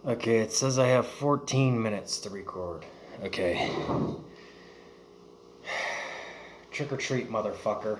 Okay, it says I have 14 minutes to record. Okay. Trick or treat, motherfucker.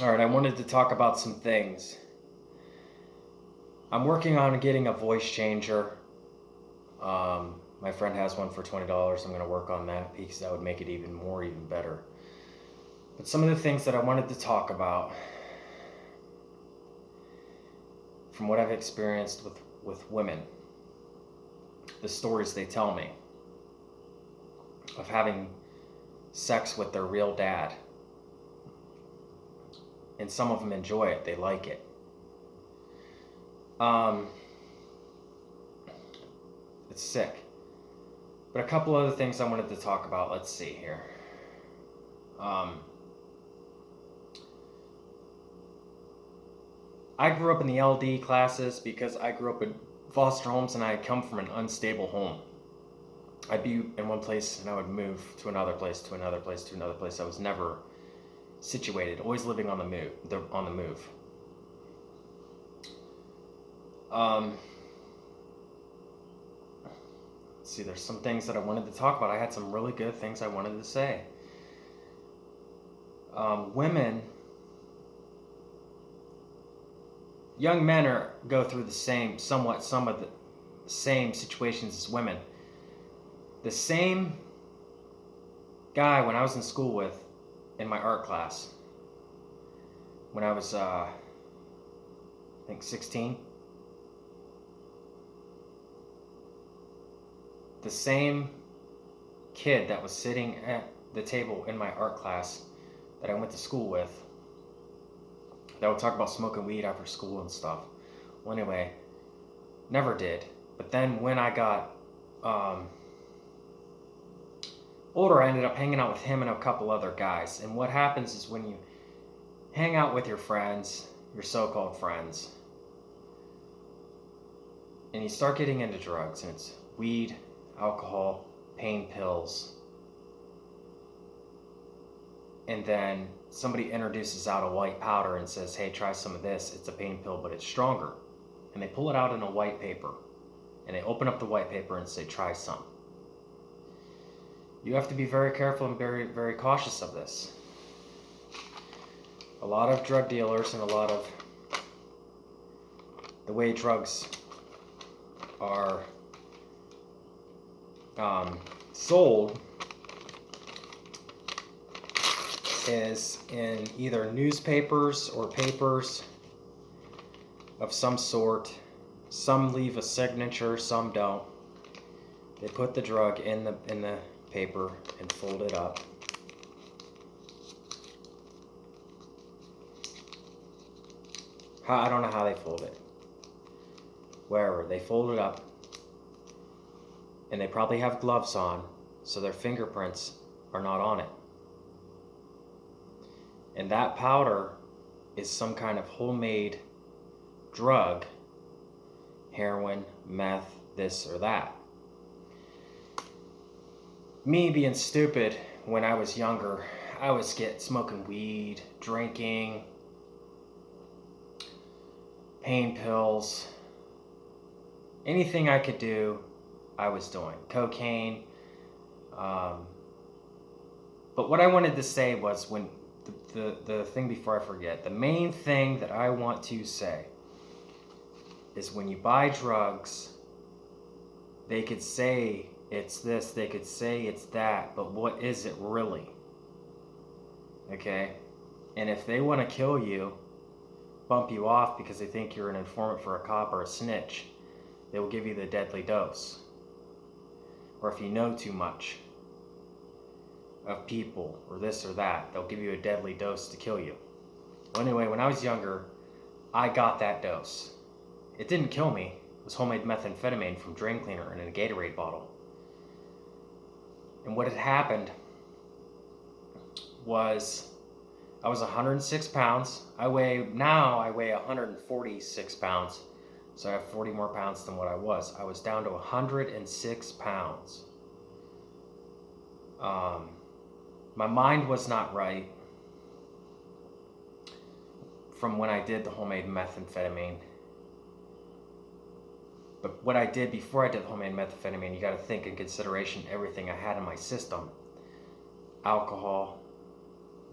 Alright, I wanted to talk about some things. I'm working on getting a voice changer. My friend has one for $20. I'm going to work on that because that would make it even better. But some of the things that I wanted to talk about from what I've experienced with women, the stories they tell me of having sex with their real dad. And some of them enjoy it, they like it. It's sick. But a couple other things I wanted to talk about. Let's see here. I grew up in the LD classes because I grew up in foster homes and I had come from an unstable home. I'd be in one place and I would move to another place, to another place, to another place. I was never situated, always living on the move. Let's see, there's some things that I wanted to talk about. I had some really good things I wanted to say. Women, young men go through some of the same situations as women. The same guy when I was in school with, in my art class, when I was, I think 16, the same kid that was sitting at the table in my art class that I went to school with, that would talk about smoking weed after school and stuff. Well, anyway, never did. But then when I got older, I ended up hanging out with him and a couple other guys. And what happens is when you hang out with your friends, your so-called friends, and you start getting into drugs, and it's weed, alcohol, pain pills, and then somebody introduces out a white powder and says, hey, try some of this. It's a pain pill, but it's stronger. And they pull it out in a white paper, and they open up the white paper and say, try some. You have to be very careful and very, very cautious of this. A lot of drug dealers and a lot of the way drugs are sold is in either newspapers or papers of some sort. Some leave a signature, some don't. They put the drug in the paper and fold it up. I don't know how they fold it. Wherever, they fold it up, and they probably have gloves on, so their fingerprints are not on it. And that powder is some kind of homemade drug, heroin, meth, this or that. Me being stupid when I was younger, I was smoking weed, drinking, pain pills, anything I could do, I was doing. Cocaine. But what I wanted to say was, when the thing before I forget, the main thing that I want to say is, when you buy drugs, they could say it's this, they could say it's that, but what is it really? Okay? And if they want to kill you, bump you off because they think you're an informant for a cop or a snitch, they will give you the deadly dose. Or if you know too much of people or this or that, they'll give you a deadly dose to kill you. Well, anyway, when I was younger, I got that dose. It didn't kill me. It was homemade methamphetamine from drain cleaner in a Gatorade bottle. And what had happened was, I was 106 pounds. Now I weigh 146 pounds. So I have 40 more pounds than what I was. I was down to 106 pounds. My mind was not right from when I did the homemade methamphetamine. But what I did before I did homemade methamphetamine, you got to think in consideration everything I had in my system: alcohol,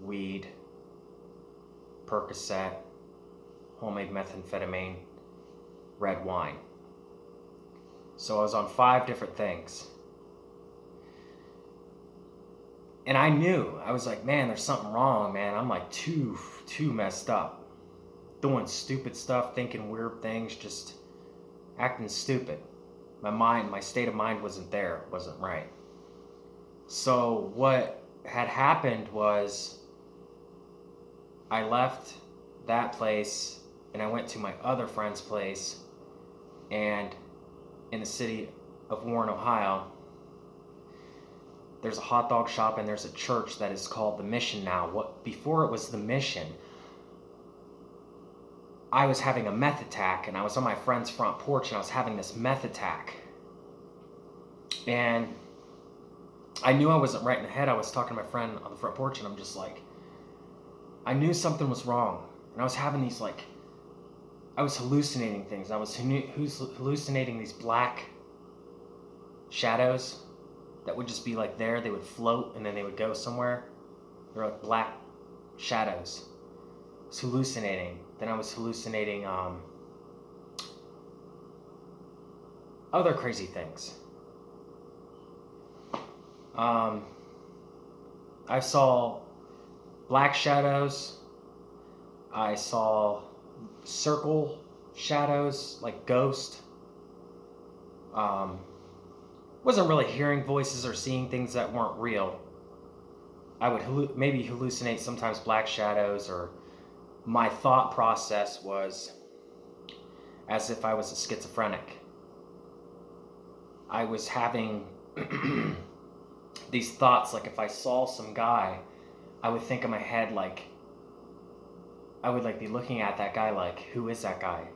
weed, Percocet, homemade methamphetamine, red wine. So I was on 5 different things. And I knew, I was like, man, there's something wrong, man. I'm like too messed up. Doing stupid stuff, thinking weird things, just acting stupid. My state of mind wasn't there, wasn't right. So what had happened was I left that place and I went to my other friend's place, and in the city of Warren, Ohio, there's a hot dog shop and there's a church that is called the Mission now. Before it was the Mission, I was having a meth attack, and I was on my friend's front porch and I was having this meth attack. And I knew I wasn't right in the head. I was talking to my friend on the front porch and I'm just like, I knew something was wrong. And I was having these I was hallucinating things. I was hallucinating these black shadows that would just be like there. They would float and then they would go somewhere. They're like black shadows. I was hallucinating. Then I was hallucinating other crazy things. I saw black shadows. I saw circle shadows, like ghost. Wasn't really hearing voices or seeing things that weren't real. I would maybe hallucinate sometimes black shadows, or my thought process was as if I was a schizophrenic. I was having these thoughts, like if I saw some guy, I would think in my head, like, I would like be looking at that guy like, who is that guy?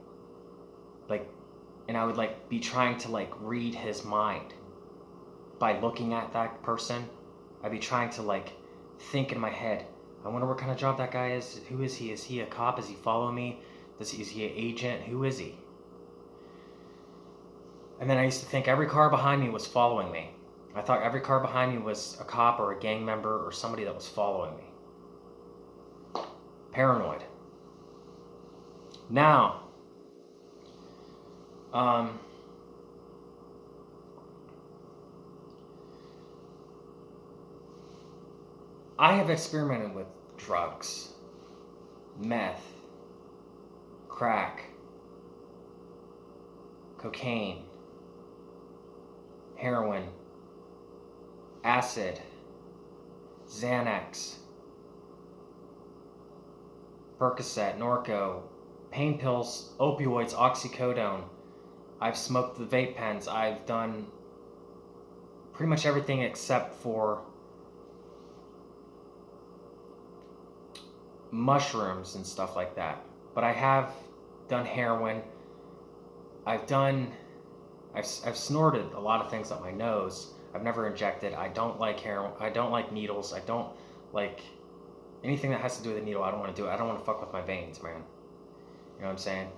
Like, and I would like be trying to like read his mind by looking at that person. I'd be trying to like think in my head, I wonder what kind of job that guy is. Who is he? Is he a cop? Is he following me? Is he an agent? Who is he? And then I used to think every car behind me was following me. I thought every car behind me was a cop or a gang member or somebody that was following me. Paranoid. Now, I have experimented with drugs, meth, crack, cocaine, heroin, acid, Xanax, Percocet, Norco, pain pills, opioids, oxycodone. I've smoked the vape pens. I've done pretty much everything except for mushrooms and stuff like that. But I have done heroin. I've snorted a lot of things up my nose. I've never injected. I don't like heroin. I don't like needles. I don't like anything that has to do with a needle. I don't want to do it. I don't want to fuck with my veins, man. You know what I'm saying?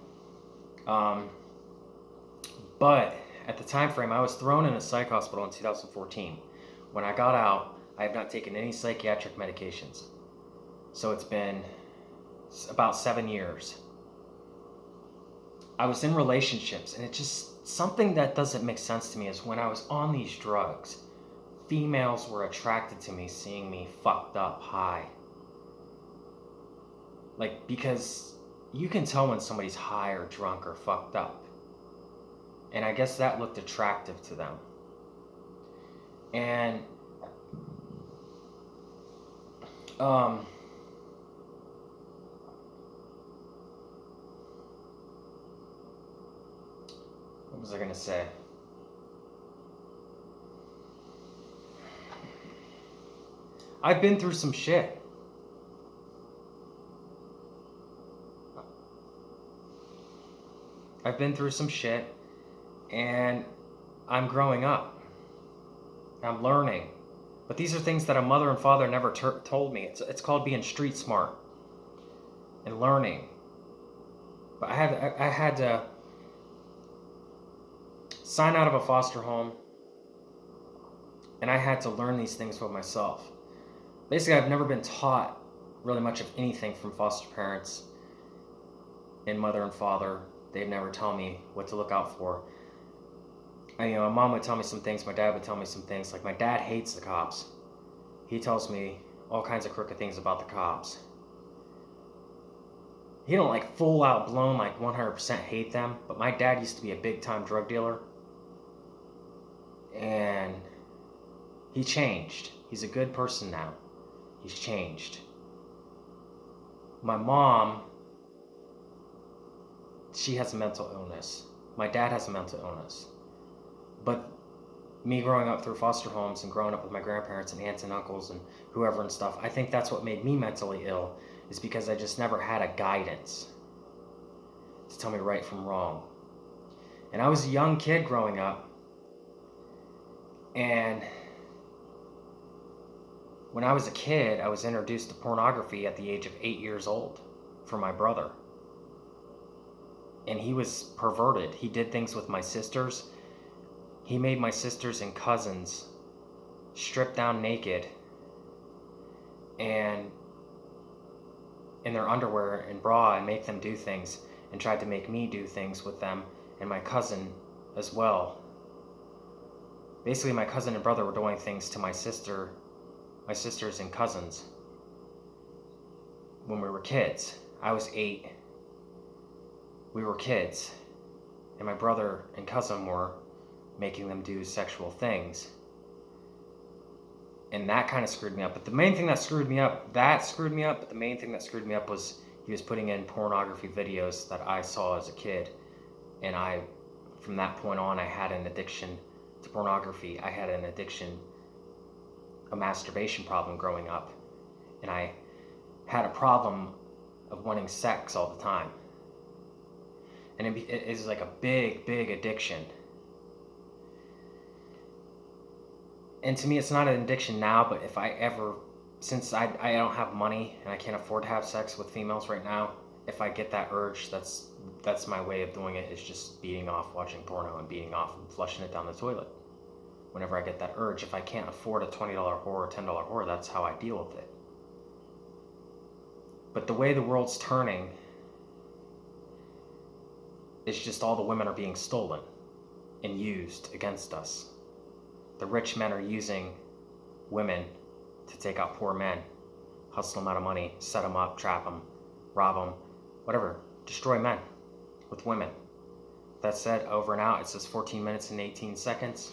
But at the time frame, I was thrown in a psych hospital in 2014. When I got out, I have not taken any psychiatric medications. So it's been about 7 years. I was in relationships, and it just, something that doesn't make sense to me is when I was on these drugs, females were attracted to me seeing me fucked up high. Like, because you can tell when somebody's high or drunk or fucked up. And I guess that looked attractive to them. And what was I gonna say? I've been through some shit. And I'm growing up. I'm learning. But these are things that a mother and father never told me. It's called being street smart and learning. But I had to sign out of a foster home, and I had to learn these things for myself. Basically, I've never been taught really much of anything from foster parents and mother and father. They'd never tell me what to look out for. My mom would tell me some things, my dad would tell me some things. Like, my dad hates the cops. He tells me all kinds of crooked things about the cops. He don't like full out blown like 100% hate them, but my dad used to be a big time drug dealer. And he changed. He's a good person now. He's changed. My mom, she has a mental illness. My dad has a mental illness. But me growing up through foster homes and growing up with my grandparents and aunts and uncles and whoever and stuff, I think that's what made me mentally ill, is because I just never had a guidance to tell me right from wrong. And I was a young kid growing up, and when I was a kid, I was introduced to pornography at the age of 8 years old from my brother. And he was perverted. He did things with my sisters. He made my sisters and cousins strip down naked and in their underwear and bra and make them do things, and tried to make me do things with them and my cousin as well. Basically, my cousin and brother were doing things to my sisters and cousins when we were kids. I was 8. We were kids. And my brother and cousin were making them do sexual things. And that kind of screwed me up. But the main thing that screwed me up, but the main thing that screwed me up was he was putting in pornography videos that I saw as a kid. And from that point on, I had an addiction to pornography. I had a masturbation problem growing up. And I had a problem of wanting sex all the time. And it is like a big, big addiction. And to me, it's not an addiction now, but if I ever, since I don't have money and I can't afford to have sex with females right now, if I get that urge, that's my way of doing it, is just beating off watching porno and beating off and flushing it down the toilet. Whenever I get that urge, if I can't afford a $20 whore or $10 whore, that's how I deal with it. But the way the world's turning, it's just all the women are being stolen and used against us. The rich men are using women to take out poor men, hustle them out of money, set them up, trap them, rob them, whatever. Destroy men with women. That said, over and out. It says 14 minutes and 18 seconds.